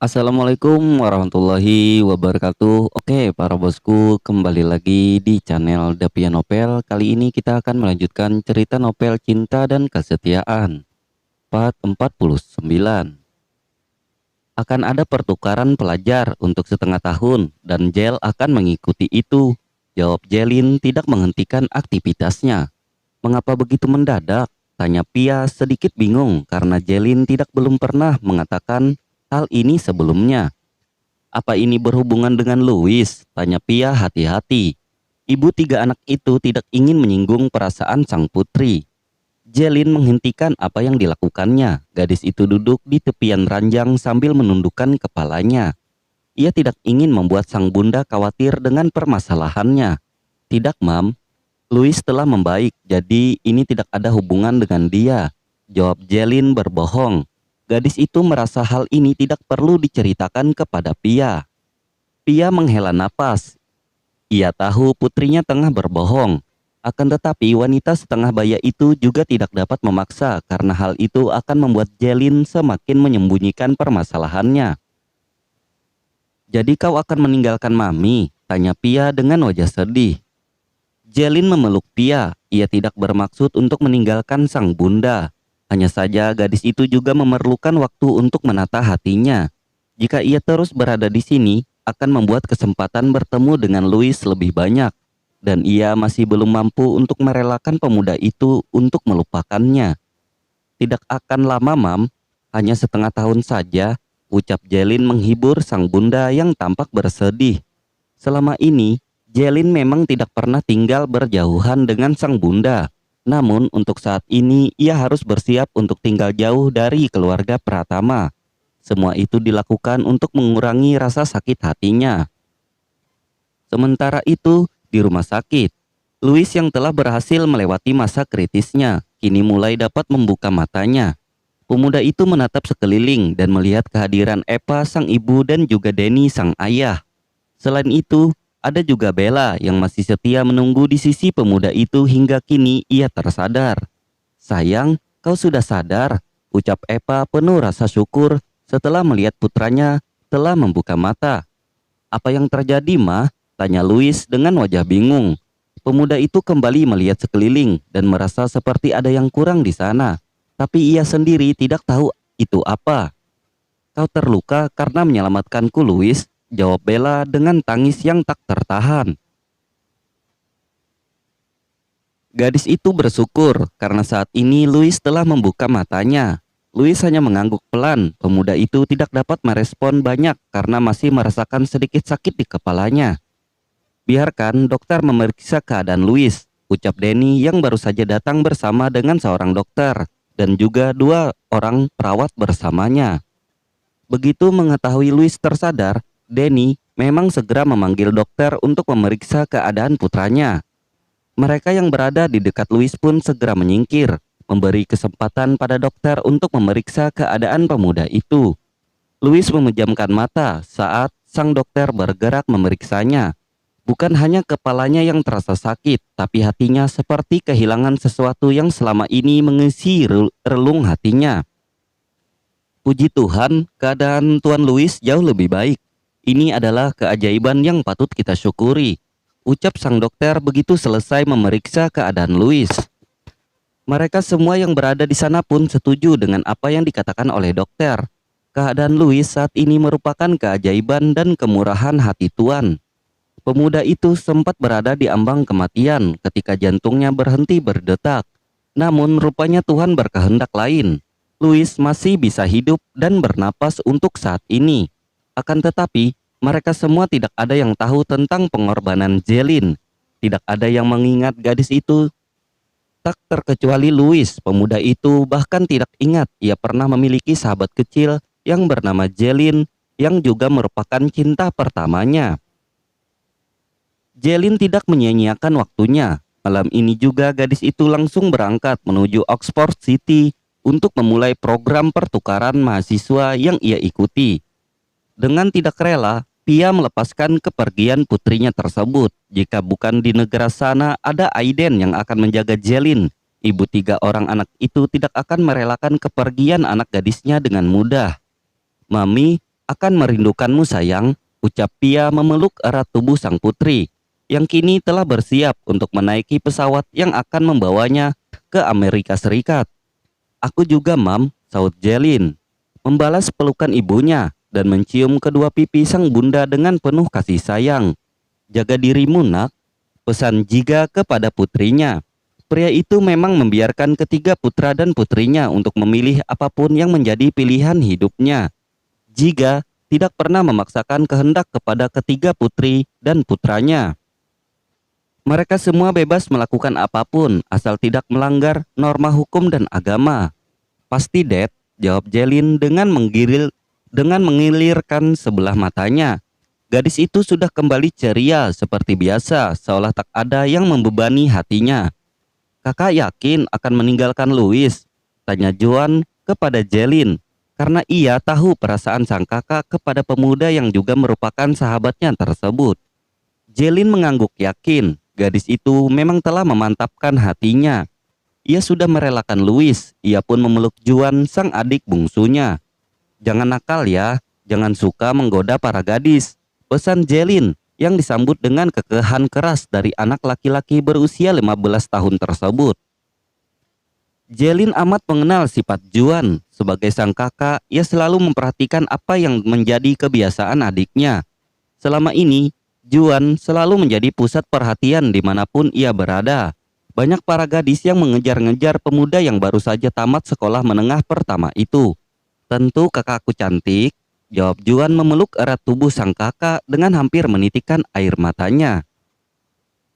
Assalamualaikum warahmatullahi wabarakatuh. Oke, para bosku, kembali lagi di channel Davia Novel. Kali ini kita akan melanjutkan cerita novel Cinta dan Kesetiaan, part 49. Akan ada pertukaran pelajar untuk setengah tahun dan Jel akan mengikuti itu. Jawab Jelin tidak menghentikan aktivitasnya. Mengapa begitu mendadak? Tanya Pia sedikit bingung karena Jelin belum pernah mengatakan hal ini sebelumnya. Apa ini berhubungan dengan Louis? Tanya Pia hati-hati. Ibu tiga anak itu tidak ingin menyinggung perasaan sang putri. Jelin menghentikan apa yang dilakukannya. Gadis itu duduk di tepian ranjang sambil menundukkan kepalanya. Ia tidak ingin membuat sang bunda khawatir dengan permasalahannya. Tidak, Mam. Louis telah membaik, jadi ini tidak ada hubungan dengan dia. Jawab Jelin berbohong. Gadis itu merasa hal ini tidak perlu diceritakan kepada Pia. Pia menghela napas. Ia tahu putrinya tengah berbohong. Akan tetapi wanita setengah baya itu juga tidak dapat memaksa karena hal itu akan membuat Jelin semakin menyembunyikan permasalahannya. Jadi kau akan meninggalkan Mami? Tanya Pia dengan wajah sedih. Jelin memeluk Pia. Ia tidak bermaksud untuk meninggalkan sang bunda. Hanya saja gadis itu juga memerlukan waktu untuk menata hatinya. Jika ia terus berada di sini, akan membuat kesempatan bertemu dengan Louis lebih banyak. Dan ia masih belum mampu untuk merelakan pemuda itu untuk melupakannya. Tidak akan lama, Mam. Hanya setengah tahun saja, ucap Jelin menghibur sang bunda yang tampak bersedih. Selama ini, Jelin memang tidak pernah tinggal berjauhan dengan sang bunda. Namun untuk saat ini ia harus bersiap untuk tinggal jauh dari keluarga Pratama. Semua itu dilakukan untuk mengurangi rasa sakit hatinya. Sementara itu di rumah sakit, Louis yang telah berhasil melewati masa kritisnya, kini mulai dapat membuka matanya. Pemuda itu menatap sekeliling dan melihat kehadiran Eva sang ibu dan juga Denny sang ayah. Selain itu, ada juga Bella yang masih setia menunggu di sisi pemuda itu hingga kini ia tersadar. Sayang, kau sudah sadar, ucap Eva penuh rasa syukur setelah melihat putranya telah membuka mata. Apa yang terjadi, Ma? Tanya Louis dengan wajah bingung. Pemuda itu kembali melihat sekeliling dan merasa seperti ada yang kurang di sana. Tapi ia sendiri tidak tahu itu apa. Kau terluka karena menyelamatkanku, Louis, jawab Bella dengan tangis yang tak tertahan. Gadis itu bersyukur karena saat ini Louis telah membuka matanya. Louis hanya mengangguk pelan. Pemuda itu tidak dapat merespon banyak karena masih merasakan sedikit sakit di kepalanya. Biarkan dokter memeriksa keadaan Louis, ucap Denny yang baru saja datang bersama dengan seorang dokter dan juga dua orang perawat bersamanya. Begitu mengetahui Louis tersadar, Denny memang segera memanggil dokter untuk memeriksa keadaan putranya. Mereka yang berada di dekat Louis pun segera menyingkir, memberi kesempatan pada dokter untuk memeriksa keadaan pemuda itu. Louis memejamkan mata saat sang dokter bergerak memeriksanya. Bukan hanya kepalanya yang terasa sakit, tapi hatinya seperti kehilangan sesuatu yang selama ini mengisi relung hatinya. Puji Tuhan, keadaan Tuan Louis jauh lebih baik. Ini adalah keajaiban yang patut kita syukuri, ucap sang dokter begitu selesai memeriksa keadaan Louis. Mereka semua yang berada di sana pun setuju dengan apa yang dikatakan oleh dokter. Keadaan Louis saat ini merupakan keajaiban dan kemurahan hati Tuan. Pemuda itu sempat berada di ambang kematian ketika jantungnya berhenti berdetak. Namun rupanya Tuhan berkehendak lain. Louis masih bisa hidup dan bernapas untuk saat ini. Akan tetapi, mereka semua tidak ada yang tahu tentang pengorbanan Jelin. Tidak ada yang mengingat gadis itu. Tak terkecuali Louis, pemuda itu bahkan tidak ingat ia pernah memiliki sahabat kecil yang bernama Jelin yang juga merupakan cinta pertamanya. Jelin tidak menyia-nyiakan waktunya. Malam ini juga gadis itu langsung berangkat menuju Oxford City untuk memulai program pertukaran mahasiswa yang ia ikuti. Dengan tidak rela, Pia melepaskan kepergian putrinya tersebut. Jika bukan di negara sana ada Aiden yang akan menjaga Jelin, ibu tiga orang anak itu tidak akan merelakan kepergian anak gadisnya dengan mudah. Mami, akan merindukanmu sayang, ucap Pia memeluk erat tubuh sang putri, yang kini telah bersiap untuk menaiki pesawat yang akan membawanya ke Amerika Serikat. Aku juga, Mam, saut Jelin, membalas pelukan ibunya dan mencium kedua pipi sang bunda dengan penuh kasih sayang. Jaga dirimu, nak, pesan Jiga kepada putrinya. Pria itu memang membiarkan ketiga putra dan putrinya untuk memilih apapun yang menjadi pilihan hidupnya. Jiga tidak pernah memaksakan kehendak kepada ketiga putri dan putranya. Mereka semua bebas melakukan apapun asal tidak melanggar norma hukum dan agama. Pasti, Dad, jawab Jelin dengan mengilirkan sebelah matanya. Gadis itu sudah kembali ceria seperti biasa, seolah tak ada yang membebani hatinya. Kakak yakin akan meninggalkan Louis? Tanya Juan kepada Jelin, karena ia tahu perasaan sang kakak kepada pemuda yang juga merupakan sahabatnya tersebut. Jelin mengangguk yakin, gadis itu memang telah memantapkan hatinya. Ia sudah merelakan Louis, ia pun memeluk Juan sang adik bungsunya. Jangan nakal ya, jangan suka menggoda para gadis, pesan Jelin yang disambut dengan kekehan keras dari anak laki-laki berusia 15 tahun tersebut. Jelin amat mengenal sifat Juan. Sebagai sang kakak, ia selalu memperhatikan apa yang menjadi kebiasaan adiknya. Selama ini, Juan selalu menjadi pusat perhatian dimanapun ia berada. Banyak para gadis yang mengejar-ngejar pemuda yang baru saja tamat sekolah menengah pertama itu. Tentu kakakku cantik, jawab Juan memeluk erat tubuh sang kakak dengan hampir menitikkan air matanya.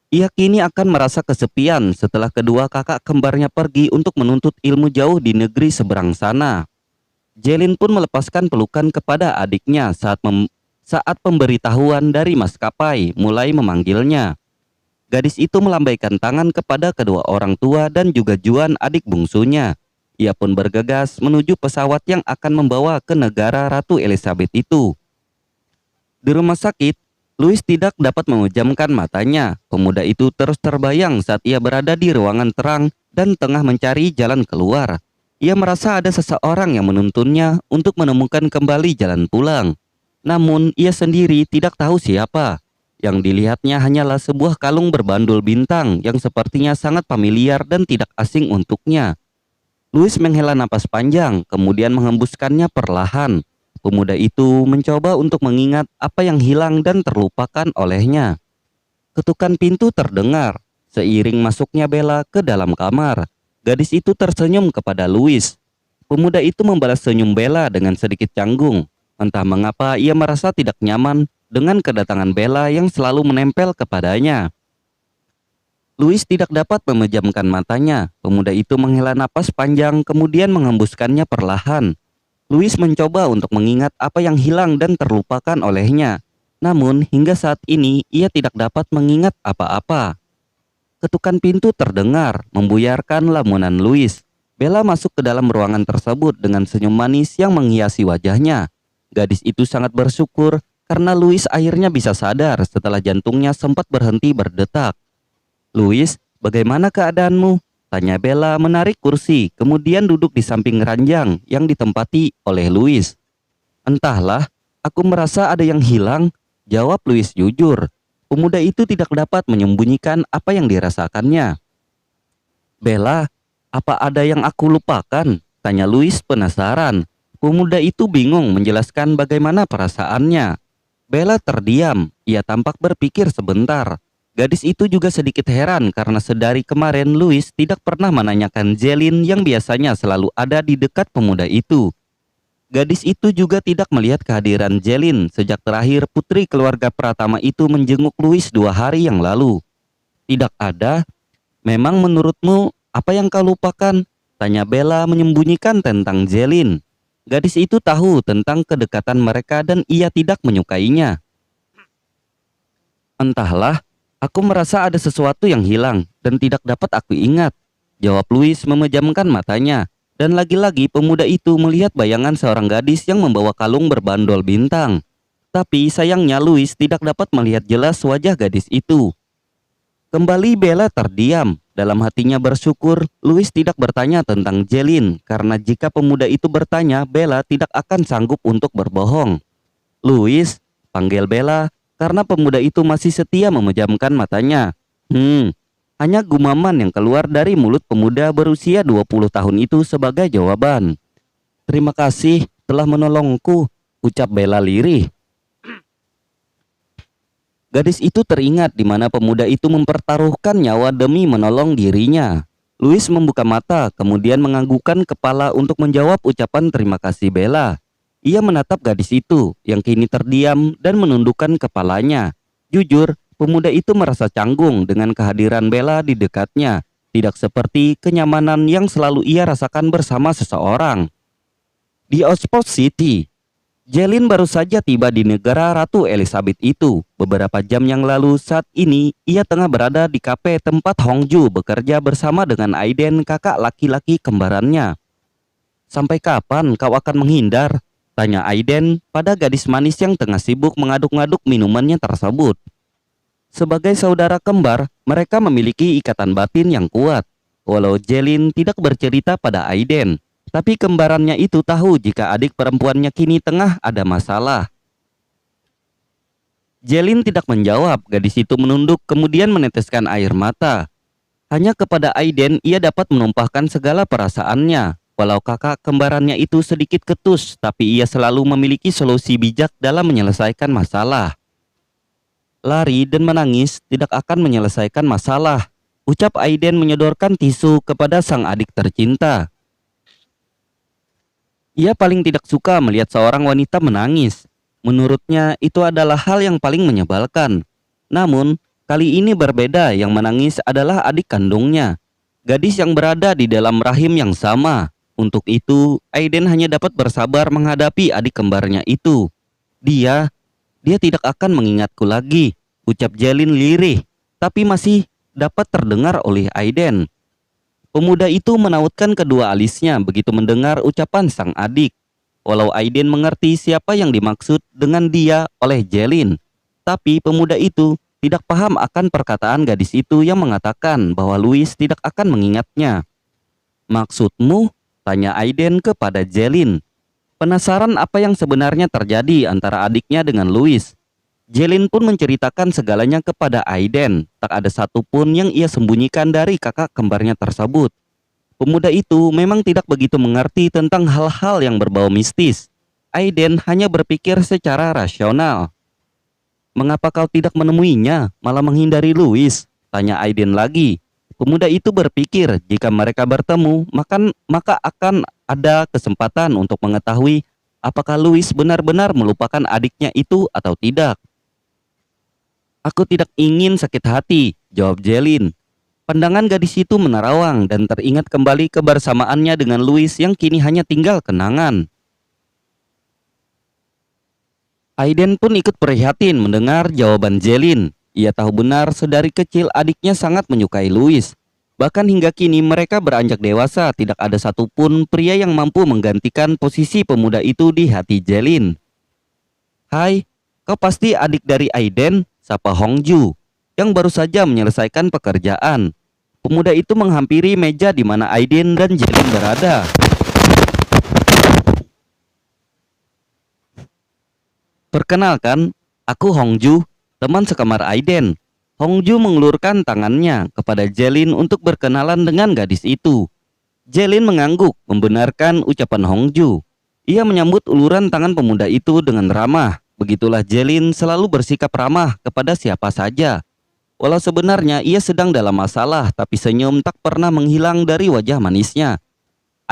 Ia kini akan merasa kesepian setelah kedua kakak kembarnya pergi untuk menuntut ilmu jauh di negeri seberang sana. Jelin pun melepaskan pelukan kepada adiknya saat pemberitahuan dari maskapai mulai memanggilnya. Gadis itu melambaikan tangan kepada kedua orang tua dan juga Juan adik bungsunya. Ia pun bergegas menuju pesawat yang akan membawa ke negara Ratu Elizabeth itu. Di rumah sakit, Louis tidak dapat memejamkan matanya. Pemuda itu terus terbayang saat ia berada di ruangan terang dan tengah mencari jalan keluar. Ia merasa ada seseorang yang menuntunnya untuk menemukan kembali jalan pulang. Namun ia sendiri tidak tahu siapa. Yang dilihatnya hanyalah sebuah kalung berbandul bintang yang sepertinya sangat familiar dan tidak asing untuknya. Louis menghela napas panjang, kemudian menghembuskannya perlahan. Pemuda itu mencoba untuk mengingat apa yang hilang dan terlupakan olehnya. Ketukan pintu terdengar. Seiring masuknya Bella ke dalam kamar, gadis itu tersenyum kepada Louis. Pemuda itu membalas senyum Bella dengan sedikit canggung. Entah mengapa ia merasa tidak nyaman dengan kedatangan Bella yang selalu menempel kepadanya. Louis tidak dapat memejamkan matanya. Pemuda itu menghela napas panjang kemudian menghembuskannya perlahan. Louis mencoba untuk mengingat apa yang hilang dan terlupakan olehnya. Namun hingga saat ini ia tidak dapat mengingat apa-apa. Ketukan pintu terdengar, membuyarkan lamunan Louis. Bella masuk ke dalam ruangan tersebut dengan senyum manis yang menghiasi wajahnya. Gadis itu sangat bersyukur karena Louis akhirnya bisa sadar setelah jantungnya sempat berhenti berdetak. Louis, bagaimana keadaanmu? Tanya Bella menarik kursi, kemudian duduk di samping ranjang yang ditempati oleh Louis. Entahlah, aku merasa ada yang hilang, jawab Louis jujur. Pemuda itu tidak dapat menyembunyikan apa yang dirasakannya. Bella, apa ada yang aku lupakan? Tanya Louis penasaran. Pemuda itu bingung menjelaskan bagaimana perasaannya. Bella terdiam, ia tampak berpikir sebentar. Gadis itu juga sedikit heran karena sedari kemarin Louis tidak pernah menanyakan Jelin yang biasanya selalu ada di dekat pemuda itu. Gadis itu juga tidak melihat kehadiran Jelin sejak terakhir putri keluarga Pratama itu menjenguk Louis 2 hari yang lalu. Tidak ada? Memang menurutmu apa yang kau lupakan? Tanya Bella menyembunyikan tentang Jelin. Gadis itu tahu tentang kedekatan mereka dan ia tidak menyukainya. Entahlah. Aku merasa ada sesuatu yang hilang dan tidak dapat aku ingat, jawab Louis memejamkan matanya. Dan lagi-lagi pemuda itu melihat bayangan seorang gadis yang membawa kalung berbandol bintang. Tapi sayangnya Louis tidak dapat melihat jelas wajah gadis itu. Kembali Bella terdiam. Dalam hatinya bersyukur Louis tidak bertanya tentang Jelin, karena jika pemuda itu bertanya, Bella tidak akan sanggup untuk berbohong. "Louis," panggil Bella, karena pemuda itu masih setia memejamkan matanya. Hanya gumaman yang keluar dari mulut pemuda berusia 20 tahun itu sebagai jawaban. "Terima kasih telah menolongku," ucap Bella lirih. Gadis itu teringat di mana pemuda itu mempertaruhkan nyawa demi menolong dirinya. Louis membuka mata, kemudian menganggukkan kepala untuk menjawab ucapan terima kasih Bella. Ia menatap gadis itu, yang kini terdiam dan menundukkan kepalanya. Jujur, pemuda itu merasa canggung dengan kehadiran Bella di dekatnya, tidak seperti kenyamanan yang selalu ia rasakan bersama seseorang. Di Oxford City, Jelin baru saja tiba di negara Ratu Elizabeth itu. Beberapa jam yang lalu, saat ini ia tengah berada di kafe tempat Hongju bekerja bersama dengan Aiden, kakak laki-laki kembarannya. "Sampai kapan kau akan menghindar?" tanya Aiden pada gadis manis yang tengah sibuk mengaduk-ngaduk minumannya tersebut. Sebagai saudara kembar, mereka memiliki ikatan batin yang kuat. Walau Jelin tidak bercerita pada Aiden, tapi kembarannya itu tahu jika adik perempuannya kini tengah ada masalah. Jelin tidak menjawab, gadis itu menunduk kemudian meneteskan air mata. Hanya kepada Aiden ia dapat menumpahkan segala perasaannya. Walau kakak kembarannya itu sedikit ketus, tapi ia selalu memiliki solusi bijak dalam menyelesaikan masalah. "Lari dan menangis tidak akan menyelesaikan masalah," ucap Aiden menyodorkan tisu kepada sang adik tercinta. Ia paling tidak suka melihat seorang wanita menangis. Menurutnya itu adalah hal yang paling menyebalkan. Namun, kali ini berbeda, yang menangis adalah adik kandungnya. Gadis yang berada di dalam rahim yang sama. Untuk itu, Aiden hanya dapat bersabar menghadapi adik kembarnya itu. Dia tidak akan mengingatku lagi," ucap Jelin lirih, tapi masih dapat terdengar oleh Aiden. Pemuda itu menautkan kedua alisnya begitu mendengar ucapan sang adik. Walau Aiden mengerti siapa yang dimaksud dengan dia oleh Jelin, tapi pemuda itu tidak paham akan perkataan gadis itu yang mengatakan bahwa Louis tidak akan mengingatnya. "Maksudmu?" tanya Aiden kepada Jelin. Penasaran apa yang sebenarnya terjadi antara adiknya dengan Louis. Jelin pun menceritakan segalanya kepada Aiden. Tak ada satupun yang ia sembunyikan dari kakak kembarnya tersebut. Pemuda itu memang tidak begitu mengerti tentang hal-hal yang berbau mistis. Aiden hanya berpikir secara rasional. "Mengapa kau tidak menemuinya, malah menghindari Louis?" tanya Aiden lagi. Pemuda itu berpikir jika mereka bertemu, maka akan ada kesempatan untuk mengetahui apakah Louis benar-benar melupakan adiknya itu atau tidak. "Aku tidak ingin sakit hati," jawab Jelin. Pandangan gadis itu menerawang dan teringat kembali kebersamaannya dengan Louis yang kini hanya tinggal kenangan. Aiden pun ikut prihatin mendengar jawaban Jelin. Ia tahu benar sedari kecil adiknya sangat menyukai Louis. Bahkan hingga kini mereka beranjak dewasa, tidak ada satupun pria yang mampu menggantikan posisi pemuda itu di hati Jelin. "Hai, kau pasti adik dari Aiden," sapa Hongju, yang baru saja menyelesaikan pekerjaan. Pemuda itu menghampiri meja di mana Aiden dan Jelin berada. "Perkenalkan, aku Hongju, teman sekamar Aiden." Hongju mengulurkan tangannya kepada Jelin untuk berkenalan dengan gadis itu. Jelin mengangguk membenarkan ucapan Hongju. Ia menyambut uluran tangan pemuda itu dengan ramah. Begitulah Jelin selalu bersikap ramah kepada siapa saja. Walau sebenarnya ia sedang dalam masalah, tapi senyum tak pernah menghilang dari wajah manisnya.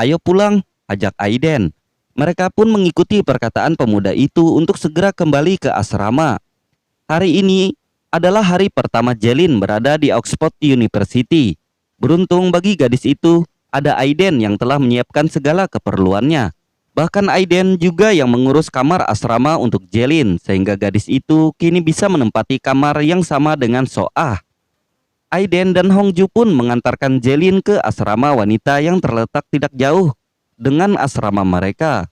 "Ayo pulang," ajak Aiden. Mereka pun mengikuti perkataan pemuda itu untuk segera kembali ke asrama. Hari ini adalah hari pertama Jelin berada di Oxford University. Beruntung bagi gadis itu, ada Aiden yang telah menyiapkan segala keperluannya. Bahkan Aiden juga yang mengurus kamar asrama untuk Jelin, sehingga gadis itu kini bisa menempati kamar yang sama dengan Soah. Aiden dan Hongju pun mengantarkan Jelin ke asrama wanita yang terletak tidak jauh dengan asrama mereka.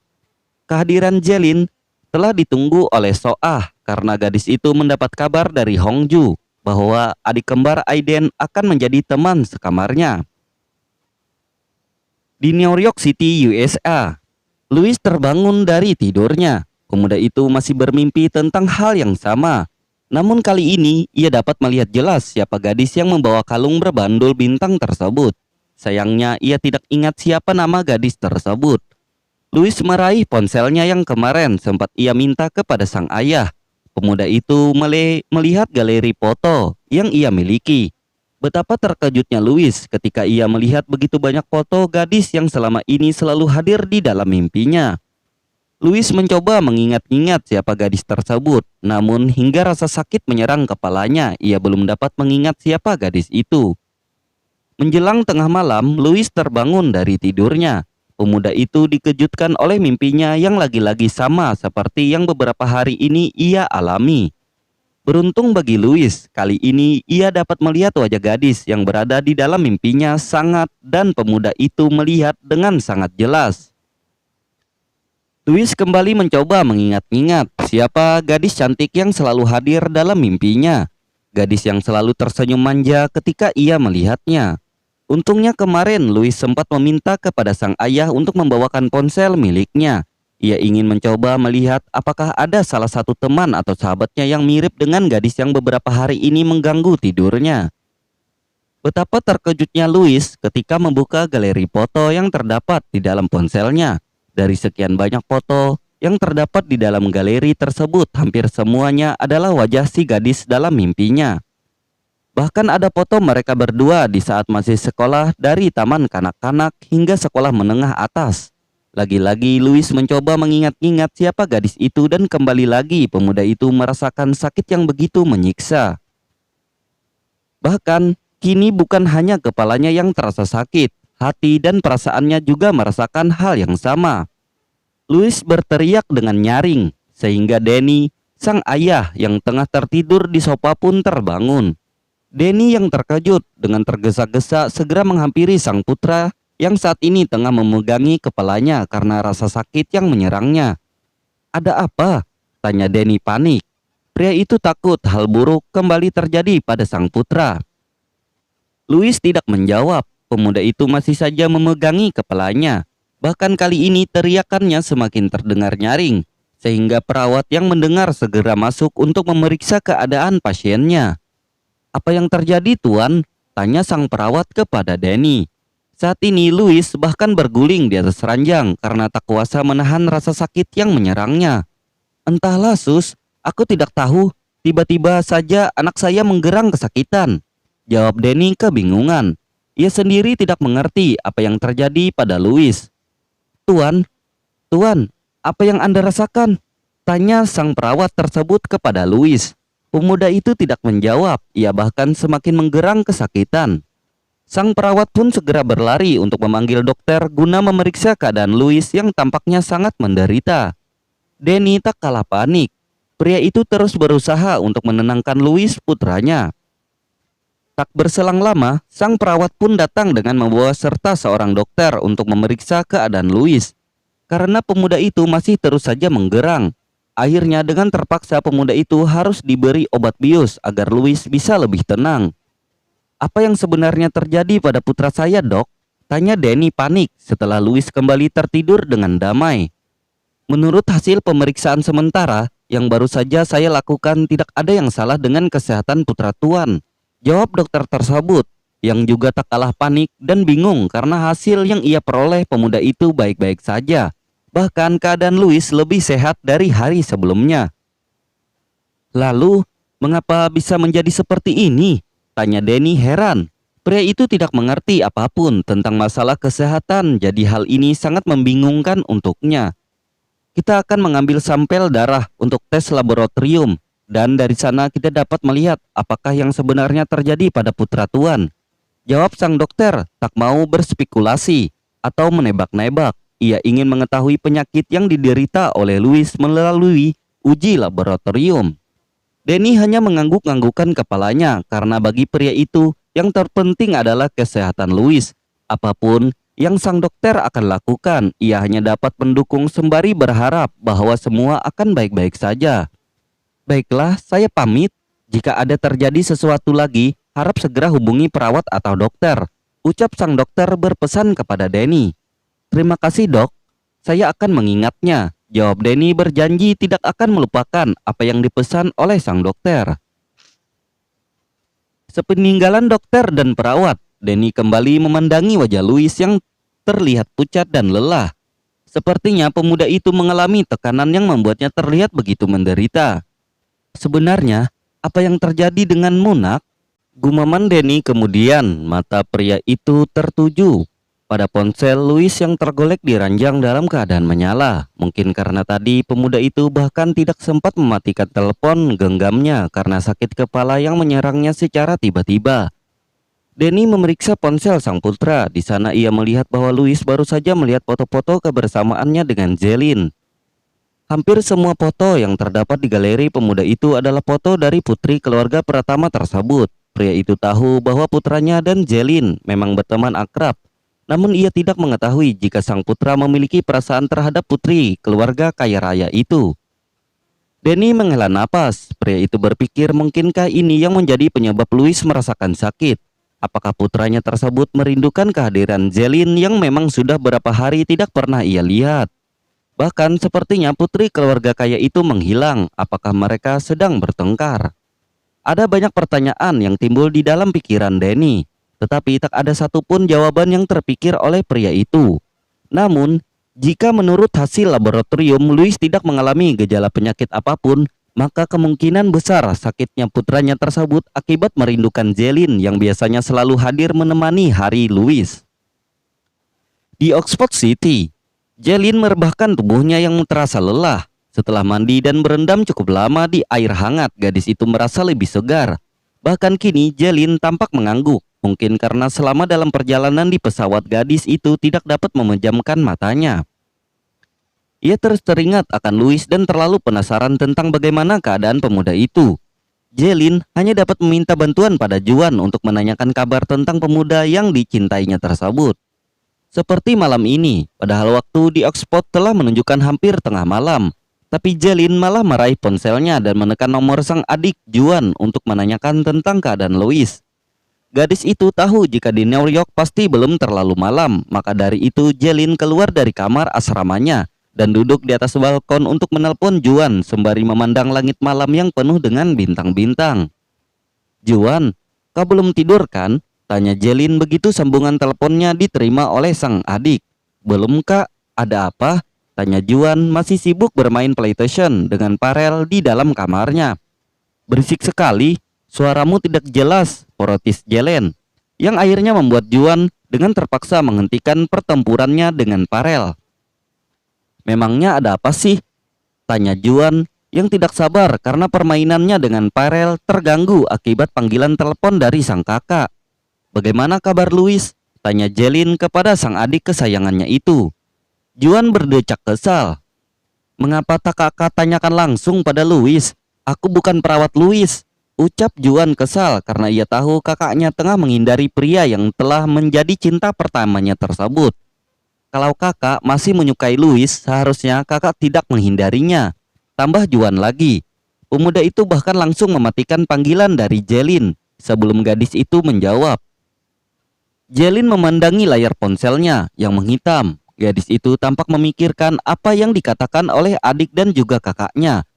Kehadiran Jelin telah ditunggu oleh Soah karena gadis itu mendapat kabar dari Hongju bahwa adik kembar Aiden akan menjadi teman sekamarnya. Di New York City, USA, Louis terbangun dari tidurnya. pemuda itu masih bermimpi tentang hal yang sama. Namun kali ini ia dapat melihat jelas siapa gadis yang membawa kalung berbandul bintang tersebut. Sayangnya ia tidak ingat siapa nama gadis tersebut. Louis meraih ponselnya yang kemarin sempat ia minta kepada sang ayah. Pemuda itu melihat galeri foto yang ia miliki. Betapa terkejutnya Louis ketika ia melihat begitu banyak foto gadis yang selama ini selalu hadir di dalam mimpinya. Louis mencoba mengingat-ingat siapa gadis tersebut, namun hingga rasa sakit menyerang kepalanya, ia belum dapat mengingat siapa gadis itu. Menjelang tengah malam, Louis terbangun dari tidurnya. Pemuda itu dikejutkan oleh mimpinya yang lagi-lagi sama seperti yang beberapa hari ini ia alami. Beruntung bagi Louis, kali ini ia dapat melihat wajah gadis yang berada di dalam mimpinya dan pemuda itu melihat dengan sangat jelas. Louis kembali mencoba mengingat-ingat siapa gadis cantik yang selalu hadir dalam mimpinya. Gadis yang selalu tersenyum manja ketika ia melihatnya. Untungnya kemarin Louis sempat meminta kepada sang ayah untuk membawakan ponsel miliknya. Ia ingin mencoba melihat apakah ada salah satu teman atau sahabatnya yang mirip dengan gadis yang beberapa hari ini mengganggu tidurnya. Betapa terkejutnya Louis ketika membuka galeri foto yang terdapat di dalam ponselnya. Dari sekian banyak foto yang terdapat di dalam galeri tersebut, hampir semuanya adalah wajah si gadis dalam mimpinya. Bahkan ada foto mereka berdua di saat masih sekolah dari taman kanak-kanak hingga sekolah menengah atas. Lagi-lagi Louis mencoba mengingat-ingat siapa gadis itu dan kembali lagi pemuda itu merasakan sakit yang begitu menyiksa. Bahkan kini bukan hanya kepalanya yang terasa sakit, hati dan perasaannya juga merasakan hal yang sama. Louis berteriak dengan nyaring, sehingga Danny, sang ayah yang tengah tertidur di sofa pun terbangun. Danny yang terkejut dengan tergesa-gesa segera menghampiri sang putra yang saat ini tengah memegangi kepalanya karena rasa sakit yang menyerangnya. "Ada apa?" tanya Danny panik. Pria itu takut hal buruk kembali terjadi pada sang putra. Louis tidak menjawab. Pemuda itu masih saja memegangi kepalanya. Bahkan kali ini teriakannya semakin terdengar nyaring, sehingga perawat yang mendengar segera masuk untuk memeriksa keadaan pasiennya. "Apa yang terjadi, Tuan?" tanya sang perawat kepada Danny. Saat ini Louis bahkan berguling di atas ranjang karena tak kuasa menahan rasa sakit yang menyerangnya. "Entahlah, Sus, aku tidak tahu. Tiba-tiba saja anak saya menggerang kesakitan," jawab Danny kebingungan. Ia sendiri tidak mengerti apa yang terjadi pada Louis. Tuan, apa yang Anda rasakan?" tanya sang perawat tersebut kepada Louis. Pemuda itu tidak menjawab, ia bahkan semakin menggerang kesakitan. Sang perawat pun segera berlari untuk memanggil dokter guna memeriksa keadaan Louis yang tampaknya sangat menderita. Danny tak kalah panik. Pria itu terus berusaha untuk menenangkan Louis, putranya. Tak berselang lama, sang perawat pun datang dengan membawa serta seorang dokter untuk memeriksa keadaan Louis. Karena pemuda itu masih terus saja menggerang, akhirnya dengan terpaksa pemuda itu harus diberi obat bius agar Louis bisa lebih tenang. "Apa yang sebenarnya terjadi pada putra saya, Dok?" tanya Danny panik setelah Louis kembali tertidur dengan damai. "Menurut hasil pemeriksaan sementara yang baru saja saya lakukan, tidak ada yang salah dengan kesehatan putra Tuan," jawab dokter tersebut, yang juga tak kalah panik dan bingung karena hasil yang ia peroleh pemuda itu baik-baik saja. Bahkan keadaan Louis lebih sehat dari hari sebelumnya. "Lalu, mengapa bisa menjadi seperti ini?" tanya Danny heran. Pria itu tidak mengerti apapun tentang masalah kesehatan, jadi hal ini sangat membingungkan untuknya. "Kita akan mengambil sampel darah untuk tes laboratorium. Dan dari sana kita dapat melihat apakah yang sebenarnya terjadi pada putra Tuan," jawab sang dokter, tak mau berspekulasi atau menebak-nebak. Ia ingin mengetahui penyakit yang diderita oleh Louis melalui uji laboratorium. Danny hanya mengangguk-anggukkan kepalanya karena bagi pria itu yang terpenting adalah kesehatan Louis. Apapun yang sang dokter akan lakukan, ia hanya dapat mendukung sembari berharap bahwa semua akan baik-baik saja. "Baiklah, saya pamit. Jika ada terjadi sesuatu lagi, harap segera hubungi perawat atau dokter," ucap sang dokter berpesan kepada Danny. "Terima kasih, Dok. Saya akan mengingatnya," Jawab Denny berjanji tidak akan melupakan apa yang dipesan oleh sang dokter. Sepeninggalan dokter dan perawat, Denny kembali memandangi wajah Louis yang terlihat pucat dan lelah. Sepertinya pemuda itu mengalami tekanan yang membuatnya terlihat begitu menderita. Sebenarnya, apa yang terjadi denganmu, nak? Gumaman Denny kemudian. Mata pria itu tertuju pada ponsel Louis yang tergolek di ranjang dalam keadaan menyala. Mungkin karena tadi pemuda itu bahkan tidak sempat mematikan telepon genggamnya karena sakit kepala yang menyerangnya secara tiba-tiba. Denny memeriksa ponsel sang putra. Di sana ia melihat bahwa Louis baru saja melihat foto-foto kebersamaannya dengan Jeline. Hampir semua foto yang terdapat di galeri pemuda itu adalah foto dari putri keluarga pertama tersebut. Pria itu tahu bahwa putranya dan Jeline memang berteman akrab. Namun ia tidak mengetahui jika sang putra memiliki perasaan terhadap putri keluarga kaya raya itu. Denny menghela napas. Pria itu berpikir mungkinkah ini yang menjadi penyebab Louis merasakan sakit. Apakah putranya tersebut merindukan kehadiran Jeline yang memang sudah berapa hari tidak pernah ia lihat. Bahkan sepertinya putri keluarga kaya itu menghilang. Apakah mereka sedang bertengkar? Ada banyak pertanyaan yang timbul di dalam pikiran Denny. Tetapi tak ada satupun jawaban yang terpikir oleh pria itu. Namun, jika menurut hasil laboratorium Louis tidak mengalami gejala penyakit apapun, maka kemungkinan besar sakitnya putranya tersebut akibat merindukan Jeline yang biasanya selalu hadir menemani hari Louis. Di Oxford City, Jeline merebahkan tubuhnya yang terasa lelah. Setelah mandi dan berendam cukup lama di air hangat, gadis itu merasa lebih segar. Bahkan kini Jeline tampak mengangguk. Mungkin karena selama dalam perjalanan di pesawat gadis itu tidak dapat memejamkan matanya. Ia terus teringat akan Louis dan terlalu penasaran tentang bagaimana keadaan pemuda itu. Jeline hanya dapat meminta bantuan pada Juan untuk menanyakan kabar tentang pemuda yang dicintainya tersebut. Seperti malam ini, padahal waktu di Oxford telah menunjukkan hampir tengah malam. Tapi Jeline malah meraih ponselnya dan menekan nomor sang adik Juan untuk menanyakan tentang keadaan Louis. Gadis itu tahu jika di New York pasti belum terlalu malam. Maka dari itu Jeline keluar dari kamar asramanya dan duduk di atas balkon untuk menelpon Juan sembari memandang langit malam yang penuh dengan bintang-bintang. "Juan, kau belum tidur kan?" tanya Jeline begitu sambungan teleponnya diterima oleh sang adik. "Belum, Kak. Ada apa?" tanya Juan masih sibuk bermain PlayStation dengan Farel di dalam kamarnya. "Berisik sekali, suaramu tidak jelas," protes Jeline, yang akhirnya membuat Juan dengan terpaksa menghentikan pertempurannya dengan Farel. "Memangnya ada apa sih?" tanya Juan yang tidak sabar karena permainannya dengan Farel terganggu akibat panggilan telepon dari sang kakak. "Bagaimana kabar Louis?" tanya Jeline kepada sang adik kesayangannya itu. Juan berdecak kesal. "Mengapa tak kakak tanyakan langsung pada Louis? Aku bukan perawat Louis," ucap Juan kesal karena ia tahu kakaknya tengah menghindari pria yang telah menjadi cinta pertamanya tersebut. Kalau kakak masih menyukai Louis, seharusnya kakak tidak menghindarinya, tambah Juan lagi. Pemuda itu bahkan langsung mematikan panggilan dari Jeline sebelum gadis itu menjawab. Jeline memandangi layar ponselnya yang menghitam. Gadis itu tampak memikirkan apa yang dikatakan oleh adik dan juga kakaknya.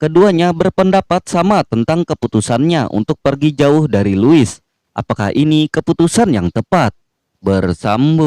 Keduanya berpendapat sama tentang keputusannya untuk pergi jauh dari Louis. Apakah ini keputusan yang tepat? Bersambung.